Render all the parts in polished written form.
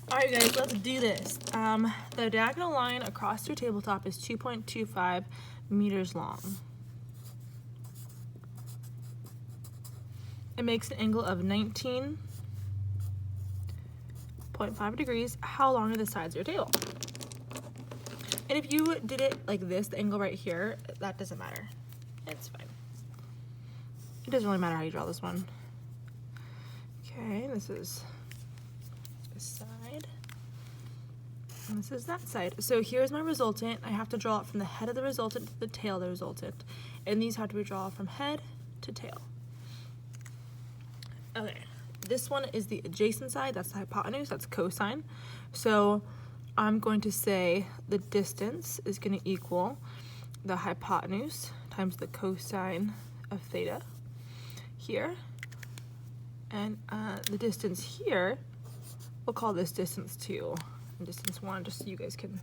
All right, guys, let's do this. The diagonal line across your tabletop is 2.25 meters long. It makes an angle of 19.5 degrees. How long are the sides of your table? And if you did it like this, the angle right here, that doesn't matter. It's fine. It doesn't really matter how you draw this one. Okay, this is this side. And this is that side. So here's my resultant. I have to draw it from the head of the resultant to the tail of the resultant. And these have to be drawn from head to tail. Okay, this one is the adjacent side. That's the hypotenuse. That's cosine. So I'm going to say the distance is going to equal the hypotenuse times the cosine of theta here. And the distance here, we'll call this distance 2 and distance 1, just so you guys can,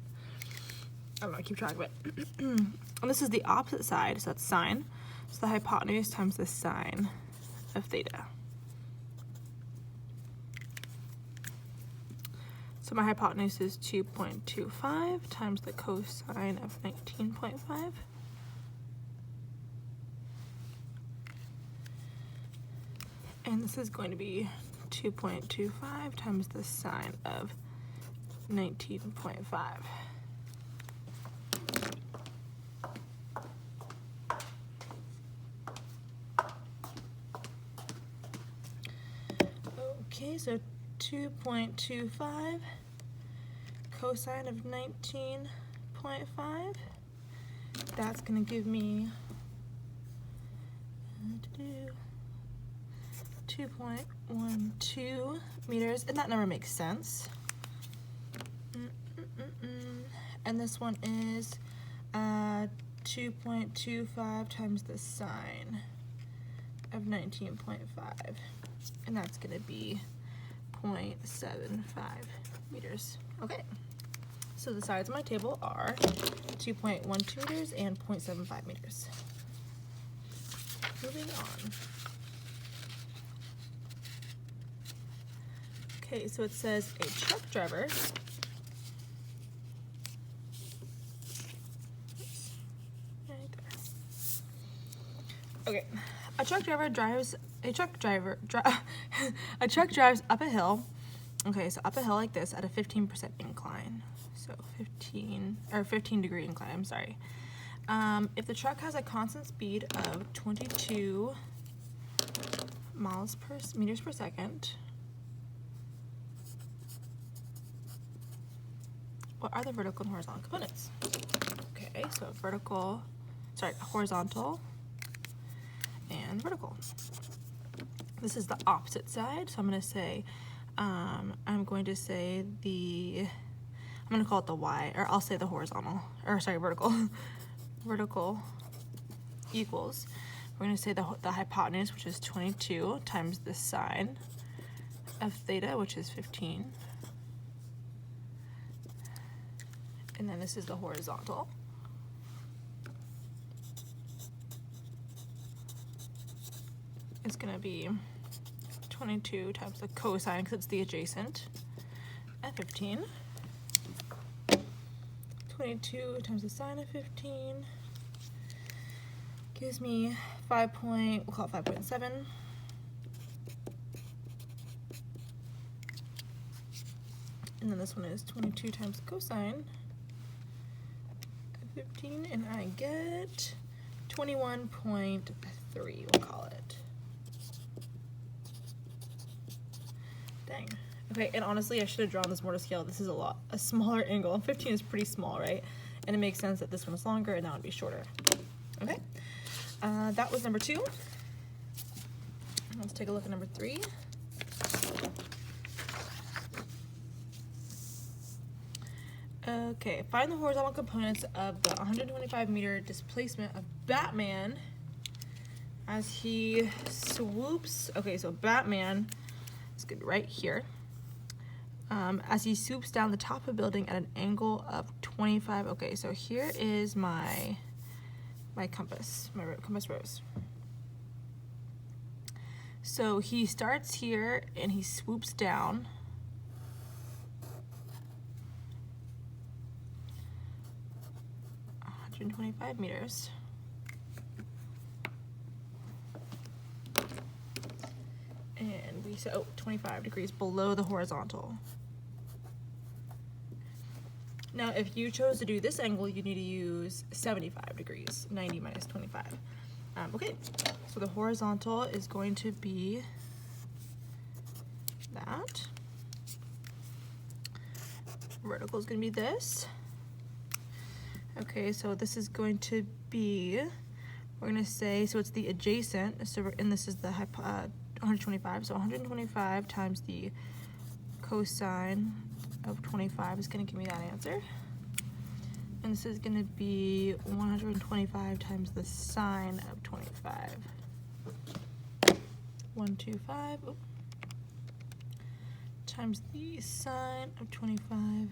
I don't know, keep track of it. And this is the opposite side, so that's sine. So the hypotenuse times the sine of theta. So my hypotenuse is 2.25 times the cosine of 19.5. And this is going to be 2.25 times the sine of 19.5. Okay, so 2.25 cosine of 19.5. That's going to give me 2.12 meters, and that number makes sense. And this one is 2.25 times the sine of 19.5, and that's going to be 0.75 meters. Okay, so the sides of my table are 2.12 meters and 0.75 meters. Moving on. Okay, so it says a truck driver a truck drives up a hill. Okay, so up a hill like this at a 15% incline. So 15 degree incline, I'm sorry. If the truck has a constant speed of 22 meters per second, what are the vertical and horizontal components? Okay, so horizontal and vertical. This is the opposite side, so I'm going to say, I'm going to call it the y, or I'll say the vertical. Vertical equals, we're going to say the hypotenuse, which is 22, times the sine of theta, which is 15. And then this is the horizontal. It's going to be 22 times the cosine, because it's the adjacent, at 15. 22 times the sine of 15 gives me we'll call it 5.7. And then this one is 22 times cosine of 15, and I get 21.3, we'll call it. Dang. Okay, and honestly, I should have drawn this more to scale. This is a smaller angle. 15 is pretty small, right? And it makes sense that this one is longer and that would be shorter. Okay, that was number 2. Let's take a look at number 3. Okay, find the horizontal components of the 125 meter displacement of Batman as he swoops. Okay, so Batman is good right here. As he swoops down the top of a building at an angle of 25. Okay, so here is my compass, compass rose. So he starts here and he swoops down 125 meters. And we said, 25 degrees below the horizontal. Now, if you chose to do this angle, you need to use 75 degrees, 90 minus 25. Okay, so the horizontal is going to be that. Vertical is going to be this. Okay, so this is going to be, we're going to say, so it's the adjacent, so and this is the 125, so 125 times the cosine of 25 is going to give me that answer. And this is going to be 125 times the sine of 25. 125 times the sine of 25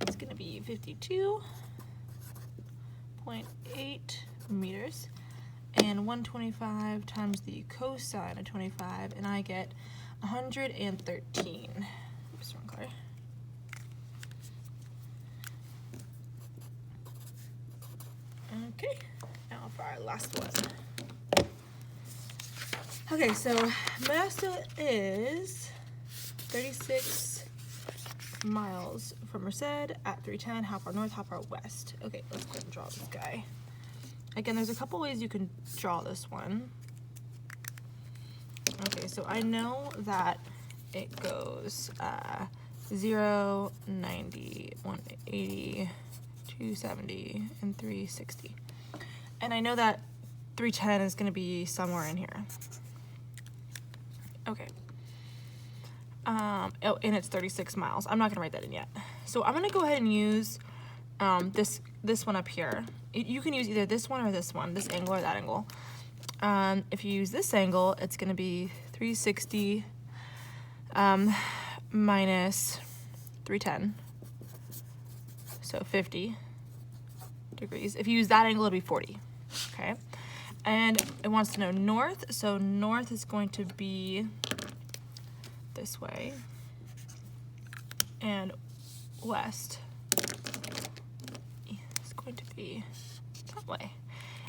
is going to be 52.8 meters. And 125 times the cosine of 25, and I get 113. Oops, wrong color. Okay, now for our last one. Okay, so Modesto is 36 miles from Merced at 310. How far north, how far west? Okay, let's go ahead and draw this guy. Again, there's a couple ways you can draw this one. Okay, so I know that it goes 0, 90, 180, 270, and 360. And I know that 310 is going to be somewhere in here. Okay. Oh, and it's 36 miles. I'm not going to write that in yet. So I'm going to go ahead and use this one up here. You can use either this one or this one, this angle or that angle. If you use this angle, it's going to be 360 minus 310, so 50 degrees. If you use that angle, it'll be 40, okay? And it wants to know north, so north is going to be this way, and west is going to be that way.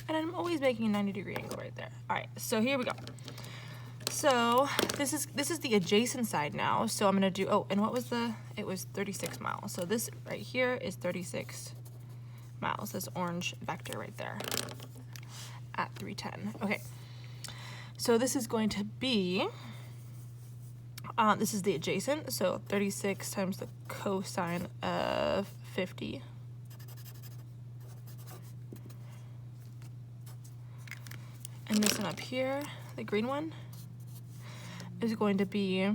And I'm always making a 90-degree angle right there. All right, so here we go. So this is the adjacent side now. So I'm gonna do, and what was it was 36 miles. So this right here is 36 miles, this orange vector right there at 310. Okay, so this is going to be, this is the adjacent, so 36 times the cosine of 50. And this one up here, the green one, is going to be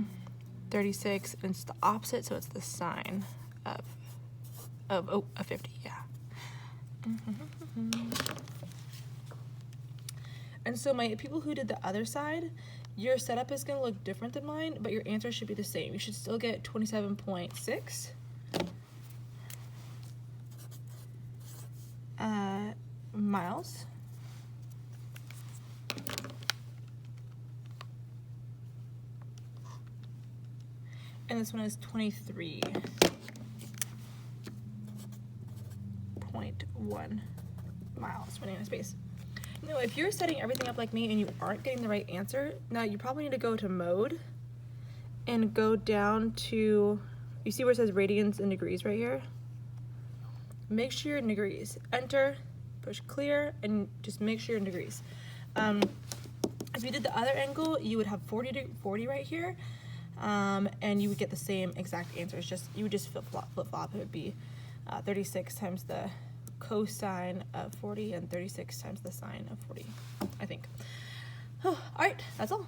36, and it's the opposite, so it's the sine of 50, yeah. And so my people who did the other side, your setup is going to look different than mine, but your answer should be the same. You should still get 27.6 miles. And this one is 23.1 miles running out of space. Now, if you're setting everything up like me and you aren't getting the right answer, now you probably need to go to mode and go down to, you see where it says radians and degrees right here? Make sure you're in degrees. Enter, push clear, and just make sure you're in degrees. If you did the other angle, you would have 40 right here. And you would get the same exact answers. You would just flip-flop. It would be 36 times the cosine of 40 and 36 times the sine of 40, I think. Oh, all right, that's all.